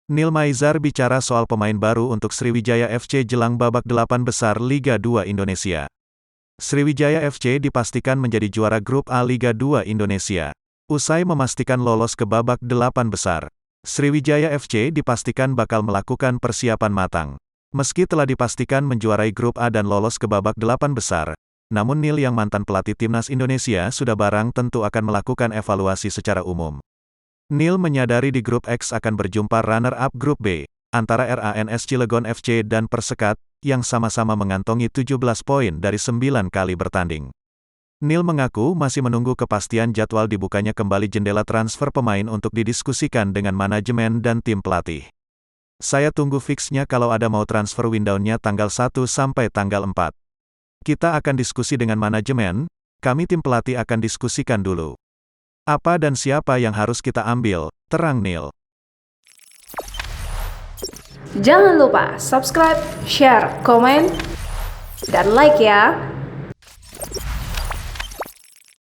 Nil Maizar bicara soal pemain baru untuk Sriwijaya FC jelang babak 8 besar Liga 2 Indonesia. Sriwijaya FC dipastikan menjadi juara Grup A Liga 2 Indonesia. Usai memastikan lolos ke babak 8 besar, Sriwijaya FC dipastikan bakal melakukan persiapan matang. Meski telah dipastikan menjuarai Grup A dan lolos ke babak 8 besar, namun Nil yang mantan pelatih timnas Indonesia sudah barang tentu akan melakukan evaluasi secara umum. Nil menyadari di Grup X akan berjumpa runner-up Grup B, antara RANS Cilegon FC dan Persekat, yang sama-sama mengantongi 17 poin dari 9 kali bertanding. Nil mengaku masih menunggu kepastian jadwal dibukanya kembali jendela transfer pemain untuk didiskusikan dengan manajemen dan tim pelatih. Saya tunggu fixnya kalau ada mau transfer window-nya tanggal 1 sampai tanggal 4. Kita akan diskusi dengan manajemen, kami tim pelatih akan diskusikan dulu. Apa dan siapa yang harus kita ambil, terang Nil. Jangan lupa subscribe, share, komen, dan like ya.